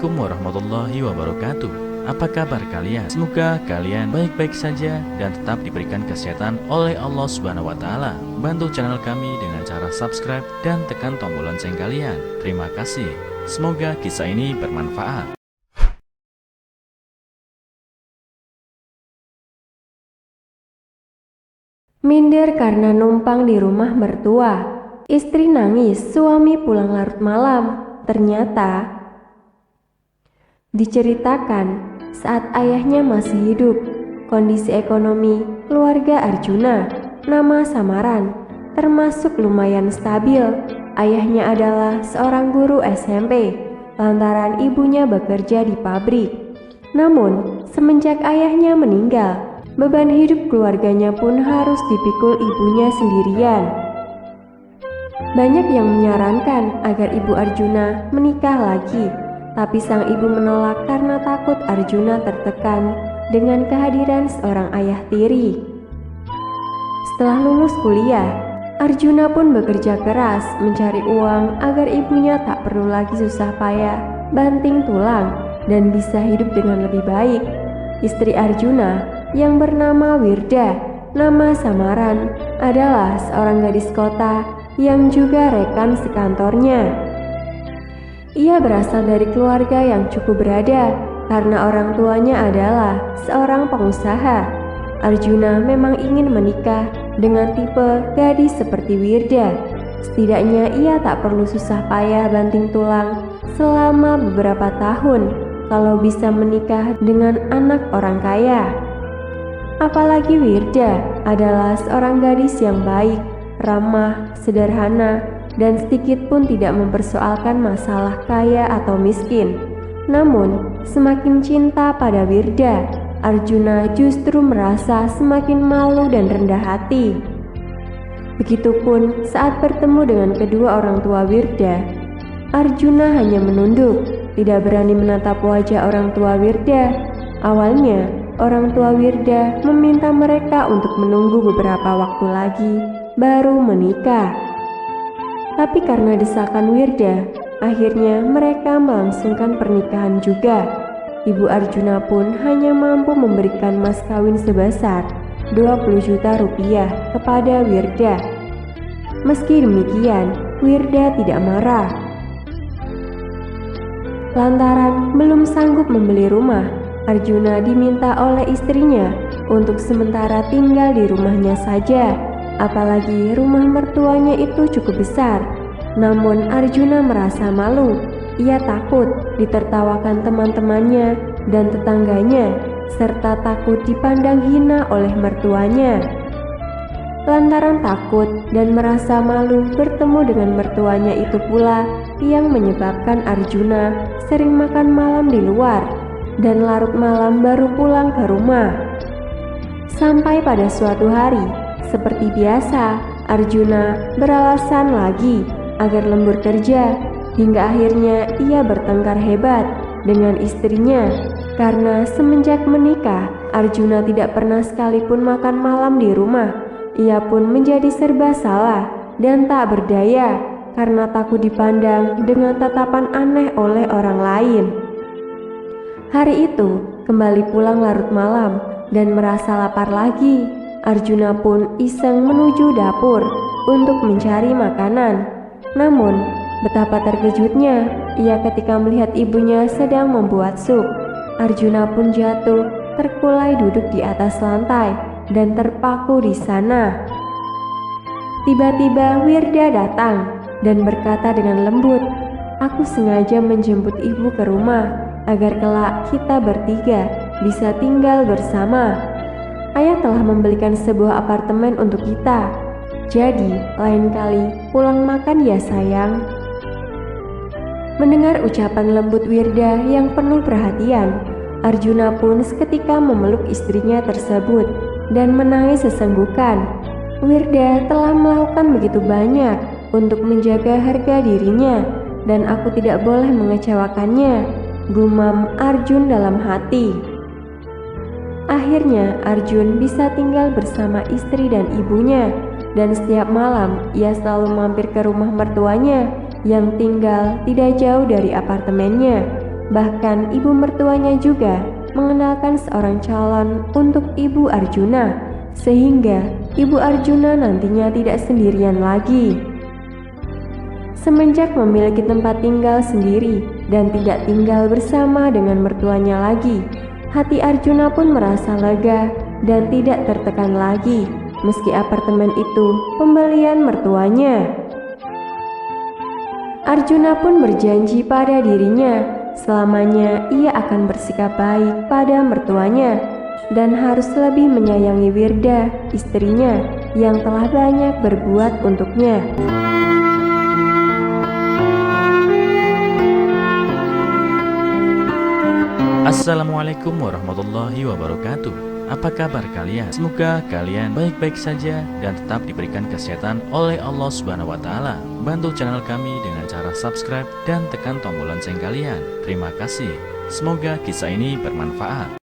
Assalamualaikum warahmatullahi wabarakatuh. Apa kabar kalian? Semoga kalian baik-baik saja dan tetap diberikan kesehatan oleh Allah Subhanahu wa taala. Bantu channel kami dengan cara subscribe dan tekan tombol lonceng kalian. Terima kasih. Semoga kisah ini bermanfaat. Minder karena numpang di rumah mertua. Istri nangis, suami pulang larut malam. Ternyata diceritakan saat ayahnya masih hidup, kondisi ekonomi keluarga Arjuna, nama samaran, termasuk lumayan stabil. Ayahnya adalah seorang guru SMP, lantaran ibunya bekerja di pabrik. Namun, semenjak ayahnya meninggal, beban hidup keluarganya pun harus dipikul ibunya sendirian. Banyak yang menyarankan agar ibu Arjuna menikah lagi, tapi sang ibu menolak karena takut Arjuna tertekan dengan kehadiran seorang ayah tiri. Setelah lulus kuliah, Arjuna pun bekerja keras mencari uang agar ibunya tak perlu lagi susah payah banting tulang dan bisa hidup dengan lebih baik. Istri Arjuna yang bernama Wirda, nama samaran, adalah seorang gadis kota yang juga rekan sekantornya. Ia berasal dari keluarga yang cukup berada karena orang tuanya adalah seorang pengusaha. Arjuna memang ingin menikah dengan tipe gadis seperti Wirda. Setidaknya ia tak perlu susah payah banting tulang selama beberapa tahun kalau bisa menikah dengan anak orang kaya. Apalagi Wirda adalah seorang gadis yang baik, ramah, sederhana, dan sedikit pun tidak mempersoalkan masalah kaya atau miskin. Namun, semakin cinta pada Wirda, Arjuna justru merasa semakin malu dan rendah hati. Begitupun saat bertemu dengan kedua orang tua Wirda, Arjuna hanya menunduk, tidak berani menatap wajah orang tua Wirda. Awalnya, orang tua Wirda meminta mereka untuk menunggu beberapa waktu lagi baru menikah. Tapi karena desakan Wirda, akhirnya mereka melangsungkan pernikahan juga. Ibu Arjuna pun hanya mampu memberikan mas kawin sebesar 20 juta rupiah kepada Wirda. Meski demikian, Wirda tidak marah. Lantaran belum sanggup membeli rumah, Arjuna diminta oleh istrinya untuk sementara tinggal di rumahnya saja. Apalagi rumah mertuanya itu cukup besar. Namun Arjuna merasa malu. Ia takut ditertawakan teman-temannya dan tetangganya, serta takut dipandang hina oleh mertuanya. Lantaran takut dan merasa malu bertemu dengan mertuanya itu pula yang menyebabkan Arjuna sering makan malam di luar dan larut malam baru pulang ke rumah. Sampai pada suatu hari, seperti biasa, Arjuna beralasan lagi agar lembur kerja, hingga akhirnya ia bertengkar hebat dengan istrinya. Karena semenjak menikah, Arjuna tidak pernah sekalipun makan malam di rumah. Ia pun menjadi serba salah dan tak berdaya karena takut dipandang dengan tatapan aneh oleh orang lain. Hari itu, kembali pulang larut malam dan merasa lapar lagi. Arjuna pun iseng menuju dapur untuk mencari makanan. Namun, betapa terkejutnya ia ketika melihat ibunya sedang membuat sup. Arjuna pun jatuh, terkulai duduk di atas lantai dan terpaku di sana. Tiba-tiba Wirda datang dan berkata dengan lembut, "Aku sengaja menjemput ibu ke rumah agar kelak kita bertiga bisa tinggal bersama. Ayah telah membelikan sebuah apartemen untuk kita. Jadi, lain kali pulang makan ya sayang." Mendengar ucapan lembut Wirda yang penuh perhatian, Arjuna pun seketika memeluk istrinya tersebut dan menangis sesenggukan. Wirda telah melakukan begitu banyak untuk menjaga harga dirinya dan aku tidak boleh mengecewakannya, gumam Arjun dalam hati. Akhirnya Arjun bisa tinggal bersama istri dan ibunya, dan setiap malam ia selalu mampir ke rumah mertuanya yang tinggal tidak jauh dari apartemennya. Bahkan ibu mertuanya juga mengenalkan seorang calon untuk Ibu Arjuna, sehingga Ibu Arjuna nantinya tidak sendirian lagi. Semenjak memiliki tempat tinggal sendiri dan tidak tinggal bersama dengan mertuanya lagi, hati Arjuna pun merasa lega dan tidak tertekan lagi, meski apartemen itu pembelian mertuanya. Arjuna pun berjanji pada dirinya, selamanya ia akan bersikap baik pada mertuanya dan harus lebih menyayangi Wirda, istrinya, yang telah banyak berbuat untuknya. Assalamualaikum warahmatullahi wabarakatuh. Apa kabar kalian? Semoga kalian baik-baik saja dan tetap diberikan kesehatan oleh Allah Subhanahu wa taala. Bantu channel kami dengan cara subscribe dan tekan tombol lonceng kalian. Terima kasih. Semoga kisah ini bermanfaat.